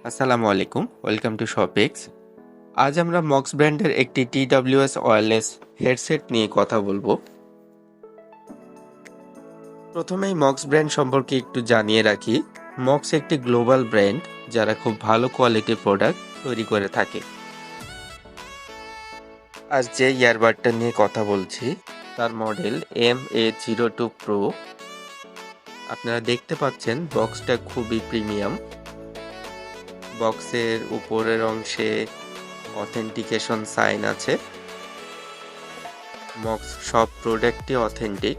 আসসালামু আলাইকুম, welcome to শপেক্স। আজ আমরা মক্স ব্র্যান্ডের একটি TWS ওয়্যারলেস হেডসেট নিয়ে কথা বলবো। প্রথমেই মক্স ব্র্যান্ড সম্পর্কে একটু জানিয়ে রাখি। মক্স একটি গ্লোবাল ব্র্যান্ড যারা খুব ভালো কোয়ালিটির প্রোডাক্ট তৈরি করে থাকে। আজ যে ইয়ারবাডটা নিয়ে কথা বলছি তার মডেল MA02 Pro। আপনারা দেখতে পাচ্ছেন বক্সটা খুবই প্রিমিয়াম। বক্সের উপরের অংশে অথেন্টিকেশন সাইন আছে। মক্স সব প্রোডাক্টই অথেন্টিক।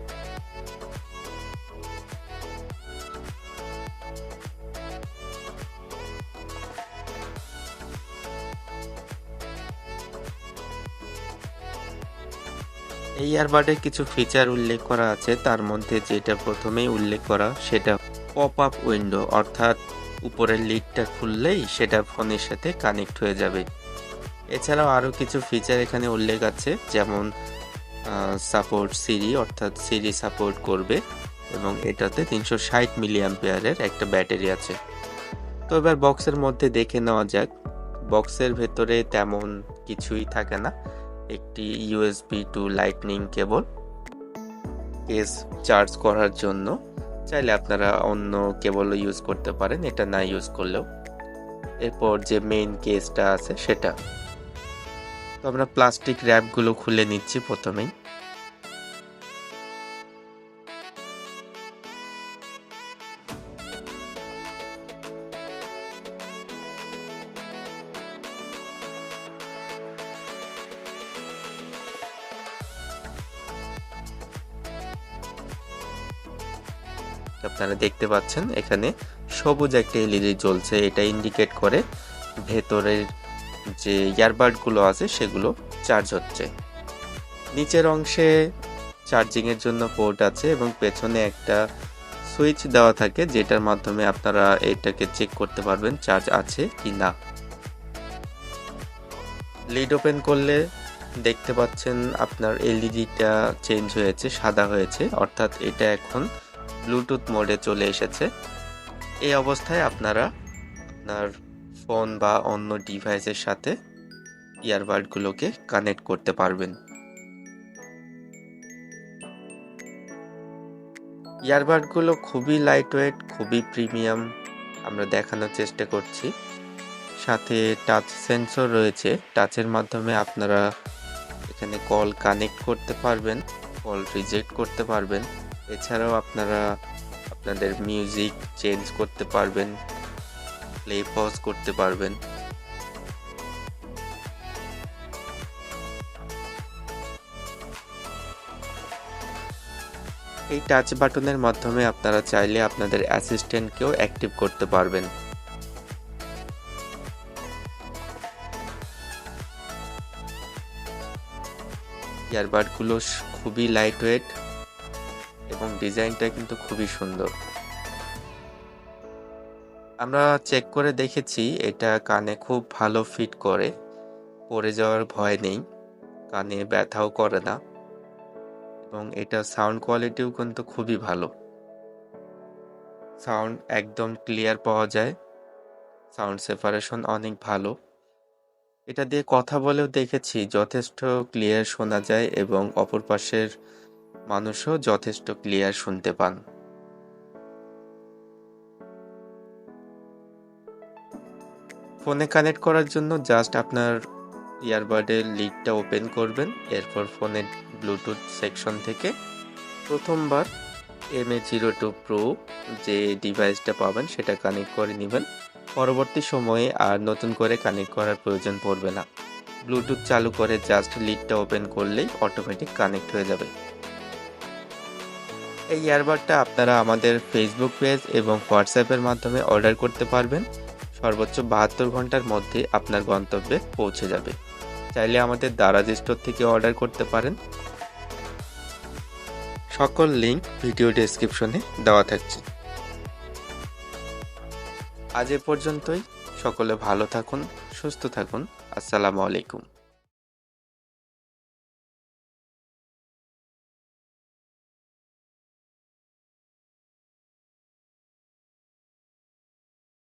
এই ইয়ারবাডের কিছু ফিচার উল্লেখ করা আছে, তার মধ্যে যেটা প্রথমেই উল্লেখ করা সেটা পপ আপ উইন্ডো, অর্থাৎ উপরের লিডটা খুললেই সেটা ফোনের সাথে কানেক্ট হয়ে যাবে। এছাড়াও আরও কিছু ফিচার এখানে উল্লেখ আছে, যেমন সাপোর্ট সিরি, অর্থাৎ সিরি সাপোর্ট করবে এবং এটাতে 360 মিলি অ্যাম্পিয়ারের একটা ব্যাটারি আছে। তো এবার বক্সের মধ্যে দেখে নেওয়া যাক। বক্সের ভেতরে তেমন কিছুই থাকে না, একটি USB টু লাইটনিং কেবল, কেস চার্জ করার জন্য। চাইলে আপনারা অন্য কেবলও ইউজ করতে পারেন, এটা না ইউজ করলেও। এরপর যে মেইন কেসটা আছে সেটা। তো আমরা প্লাস্টিক র্যাপগুলো খুলে নিচ্ছি প্রথমেই। আপনারা দেখতে পাচ্ছেন এখানে সবুজ একটা এলইডি জ্বলছে, এটা ইন্ডিকেট করে ভেতরের যে ইয়ারবাডগুলো আছে সেগুলো চার্জ হচ্ছে। নিচের অংশে চার্জিংয়ের জন্য পোর্ট আছে এবং পেছনে একটা সুইচ দেওয়া থাকে, যেটার মাধ্যমে আপনারা এটাকে চেক করতে পারবেন চার্জ আছে কি না। লিড ওপেন করলে দেখতে পাচ্ছেন আপনার এলইডিটা চেঞ্জ হয়েছে, সাদা হয়েছে, অর্থাৎ এটা এখন ব্লুটুথ মোডে চলে এসেছে। এই অবস্থায় আপনারা আপনার ফোন বা অন্য ডিভাইসের সাথে ইয়ারবাডগুলোকে কানেক্ট করতে পারবেন। ইয়ারবাডগুলো খুবই লাইট ওয়েট, খুবই প্রিমিয়াম, আমরা দেখানোর চেষ্টা করছি। সাথে টাচ সেন্সর রয়েছে, টাচের মাধ্যমে আপনারা এখানে কল কানেক্ট করতে পারবেন, কল রিজেক্ট করতে পারবেন। এছাড়াও আপনারা আপনাদের মিউজিক চেঞ্জ করতে পারবেন, প্লে পজ করতে পারবেন। এই টাচ বাটনের মাধ্যমে আপনারা চাইলে আপনাদের অ্যাসিস্ট্যান্টকেও অ্যাক্টিভ করতে পারবেন। ইয়ারবাডগুলো খুবই লাইট ওয়েট এবং ডিজাইনটা কিন্তু খুবই সুন্দর। আমরা চেক করে দেখেছি, এটা কানে খুব ভালো ফিট করে, পড়ে যাওয়ার ভয় নেই, কানে ব্যথাও করে না এবং এটা সাউন্ড কোয়ালিটিও কিন্তু খুবই ভালো। সাউন্ড একদম ক্লিয়ার পাওয়া যায়, সাউন্ড সেপারেশন অনেক ভালো। এটা দিয়ে কথা বলেও দেখেছি, যথেষ্ট ক্লিয়ার শোনা যায় এবং অপর পাশের মানুষও যথেষ্ট ক্লিয়ার শুনতে পান। ফোনে কানেক্ট করার জন্য জাস্ট আপনার ইয়ারবাডের লিডটা ওপেন করবেন, এরপর ফোনের ব্লুটুথ সেকশন থেকে প্রথমবার MA02 Pro যে ডিভাইসটা পাবেন সেটা কানেক্ট করে নেবেন। পরবর্তী সময়ে আর নতুন করে কানেক্ট করার প্রয়োজন পড়বে না। ব্লুটুথ চালু করে জাস্ট লিডটা ওপেন করলেই অটোমেটিক কানেক্ট হয়ে যাবে। এই ইয়ারবাডটা আপনারা আমাদের ফেসবুক পেজ এবং হোয়াটসঅ্যাপের মাধ্যমে অর্ডার করতে পারবেন। সর্বোচ্চ 72 ঘন্টার মধ্যে আপনার গন্তব্যে পৌঁছে যাবে। চাইলে আমাদের দারাজ স্টোর থেকে অর্ডার করতে পারেন। সকল লিংক ভিডিও ডেসক্রিপশনে দেওয়া থাকছে। আজ এ পর্যন্তই। সকলে ভালো থাকুন, সুস্থ থাকুন। আসসালামু আলাইকুম।